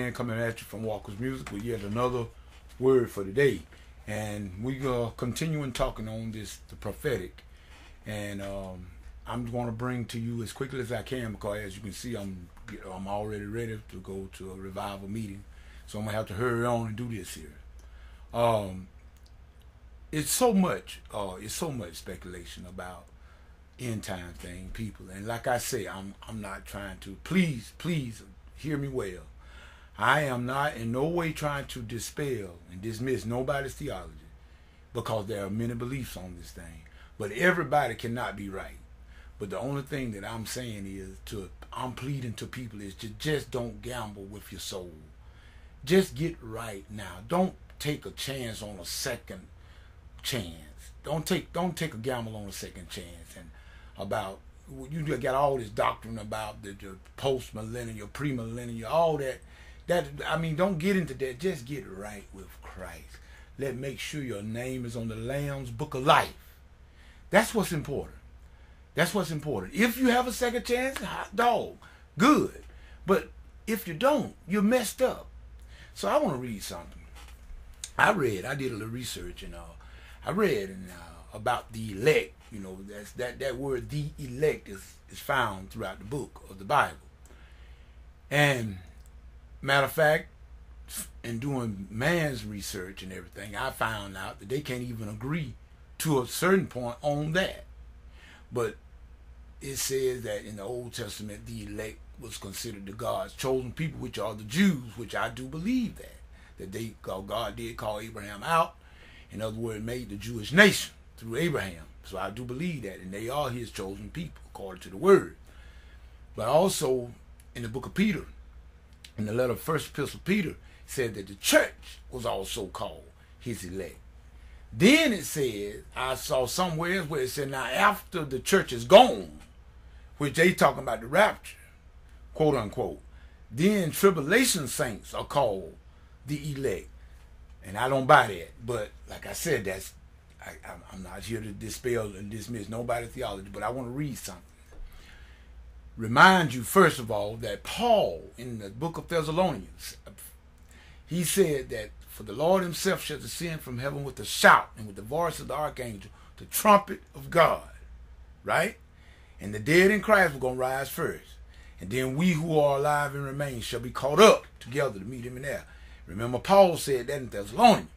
Man coming at you from Walker's Music with yet another word for today. And we are continuing talking on this, the prophetic. And I'm going to bring to you as quickly as I can, because as you can see, I'm already ready to go to a revival meeting. So I'm going to have to hurry on and do this here. It's so much speculation about end time thing, people. And like I say, I'm not trying to, please hear me well. I am not in no way trying to dispel and dismiss nobody's theology, because there are many beliefs on this thing. But everybody cannot be right. But the only thing that I'm saying is, I'm pleading to people is to just don't gamble with your soul. Just get right now. Don't take a chance on a second chance. Don't take a gamble on a second chance. And about, you got all this doctrine about the post-millennial, pre-millennial, all that. I mean, don't get into that. Just get right with Christ. Make sure your name is on the Lamb's Book of Life. That's what's important. That's what's important. If you have a second chance, hot dog, good. But if you don't, you're messed up. So I want to read something. I did a little research, and I read about the elect. You know, that word, the elect, is found throughout the book of the Bible. And matter of fact, in doing man's research and everything, I found out that they can't even agree to a certain point on that. But it says that in the Old Testament, the elect was considered the God's chosen people, which are the Jews, which I do believe that God did call Abraham out. In other words, made the Jewish nation through Abraham. So I do believe that, and they are his chosen people, according to the word. But also, in the book of Peter, in the letter of First Epistle Peter, said that the church was also called his elect. Then it said, I saw somewhere where it said, now after the church is gone, which they talking about the rapture, quote unquote, then tribulation saints are called the elect. And I don't buy that. But like I said, I'm not here to dispel and dismiss nobody's theology, but I want to read something. Remind you, first of all, that Paul, in the book of Thessalonians, he said that for the Lord himself shall descend from heaven with a shout, and with the voice of the archangel, the trumpet of God. Right? And the dead in Christ were going to rise first. And then we who are alive and remain shall be caught up together to meet him in there. Remember, Paul said that in Thessalonians.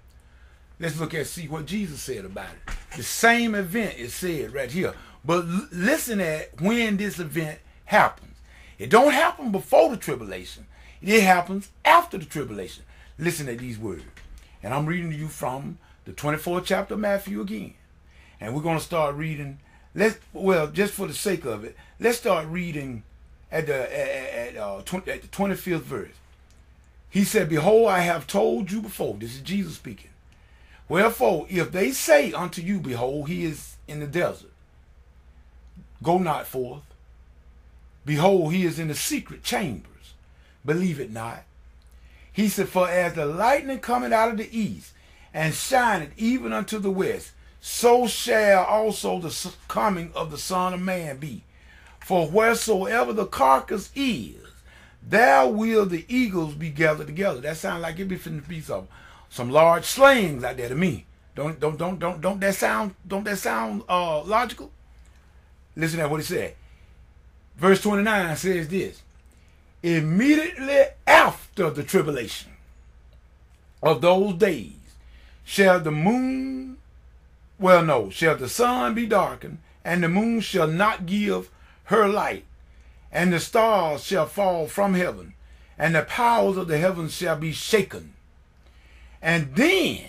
Let's look at, see what Jesus said about it. The same event is said right here. But listen at when this event happens. It don't happen before the tribulation. It happens after the tribulation. Listen at these words. And I'm reading to you from the 24th chapter of Matthew again. And we're going to start reading. Just for the sake of it, let's start reading at the 25th verse. He said, behold, I have told you before. This is Jesus speaking. Wherefore, if they say unto you, behold, he is in the desert, go not forth. Behold, he is in the secret chambers, believe it not. He said, for as the lightning cometh out of the east, and shineth even unto the west, so shall also the coming of the Son of Man be. For wheresoever the carcass is, there will the eagles be gathered together. That sounds like it be finna be some large slayings out there to me. Don't that sound logical? Listen to what he said. Verse 29 says this. Immediately after the tribulation of those days shall the sun be darkened, and the moon shall not give her light, and the stars shall fall from heaven, and the powers of the heavens shall be shaken. And then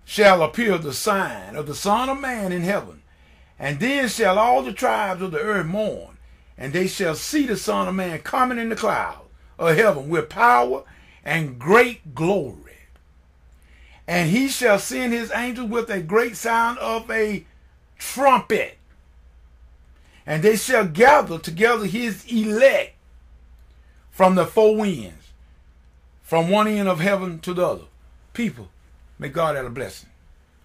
shall appear the sign of the Son of Man in heaven. And then shall all the tribes of the earth mourn, and they shall see the Son of Man coming in the clouds of heaven with power and great glory. And he shall send his angels with a great sound of a trumpet. And they shall gather together his elect from the four winds, from one end of heaven to the other. People, may God add a blessing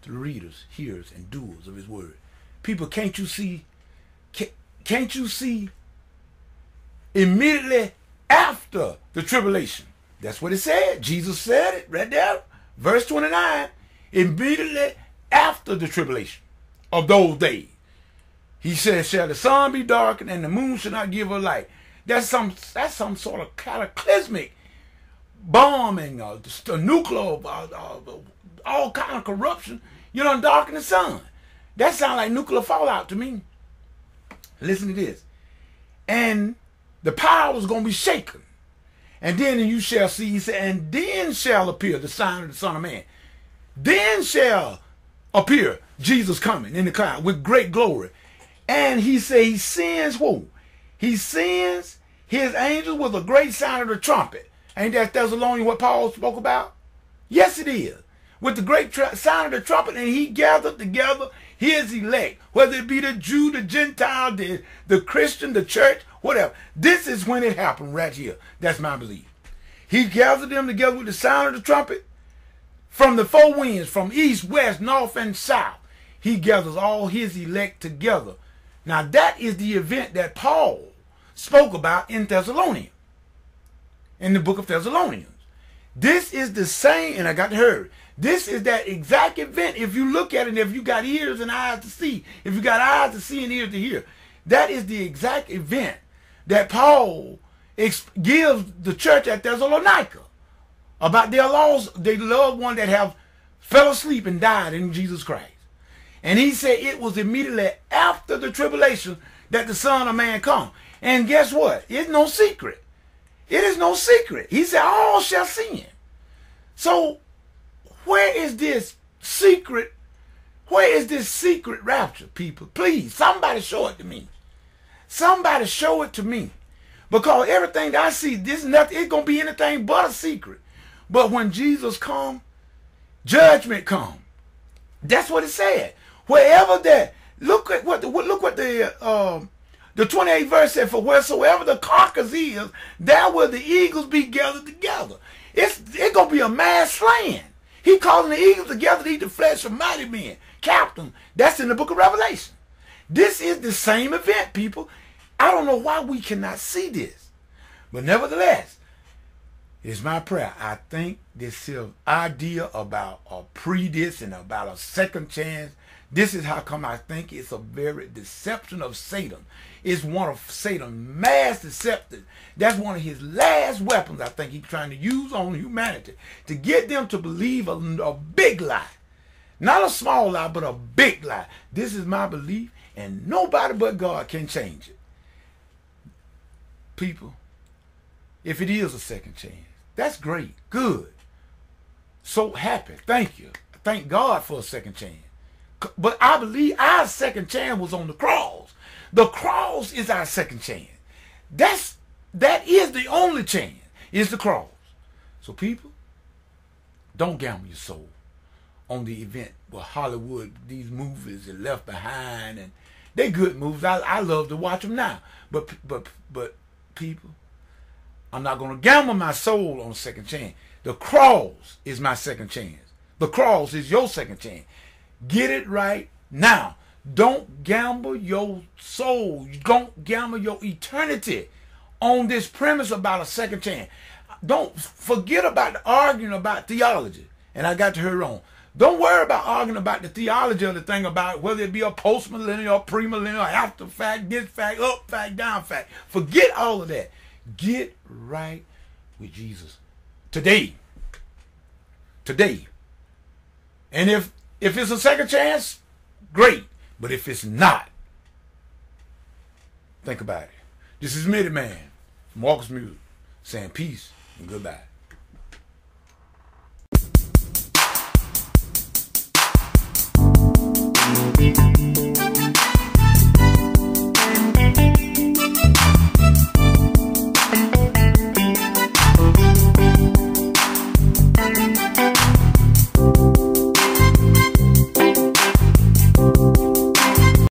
to the readers, hearers, and doers of his word. People, can't you see immediately after the tribulation, That's what it said. Jesus said it right there. Verse 29, immediately after the tribulation of those days. He said, shall the sun be darkened and the moon shall not give her light. That's some sort of cataclysmic bombing, the nuclear, all kind of corruption. You don't darken the sun. That sounds like nuclear fallout to me. Listen to this. And the power is going to be shaken. And then you shall see, he said, and then shall appear the sign of the Son of Man. Then shall appear Jesus coming in the cloud with great glory. And he said he sends who? He sends his angels with a great sound of the trumpet. Ain't that Thessalonians what Paul spoke about? Yes, it is. With the great sound of the trumpet, and he gathered together his elect, whether it be the Jew, the Gentile, the Christian, the church, whatever. This is when it happened right here. That's my belief. He gathered them together with the sound of the trumpet from the four winds, from east, west, north, and south. He gathers all his elect together. Now that is the event that Paul spoke about in Thessalonians, in the book of Thessalonians. This is the same, and I got to hear, this is that exact event. If you look at it, if you got ears and eyes to see, if you got eyes to see and ears to hear, that is the exact event that Paul gives the church at Thessalonica about their loved one that have fell asleep and died in Jesus Christ. And he said it was immediately after the tribulation that the Son of Man come. And guess what? It's no secret. It is no secret. He said all shall see him. So where is this secret? Where is this secret rapture, people? Please, somebody show it to me. Somebody show it to me. Because everything that I see, this nothing, it's going to be anything but a secret. But when Jesus come, judgment come. That's what it said. Wherever that, look what the 28th verse said, for wheresoever the carcass is, there will the eagles be gathered together. It's going to be a mass slaying. He calling the eagles together to eat the flesh of mighty men, captain. That's in the book of Revelation. This is the same event, people. I don't know why we cannot see this. But nevertheless, it's my prayer. I think this idea about a pre-this and about a second chance, this is how come I think it's a very deception of Satan. It's one of Satan's mass deception. That's one of his last weapons I think he's trying to use on humanity to get them to believe a big lie. Not a small lie, but a big lie. This is my belief, and nobody but God can change it. People, if it is a second chance, that's great, good. So happy, thank you. Thank God for a second chance. But I believe our second chance was on the cross. The cross is our second chance. That is the only chance, is the cross. So people, don't gamble your soul on the event where Hollywood, these movies are Left Behind, and they're good movies. I love to watch them now. But people, I'm not going to gamble my soul on a second chance. The cross is my second chance. The cross is your second chance. Get it right now. Don't gamble your soul. Don't gamble your eternity on this premise about a second chance. Don't forget about the arguing about theology. And I got to hear on. Don't worry about arguing about the theology of the thing about whether it be a post-millennial, premillennial, after fact, this fact, up fact, down fact. Forget all of that. Get right with Jesus today. Today. And if it's a second chance, great. But if it's not, think about it. This is Midi Man from Walker's Music saying peace and goodbye.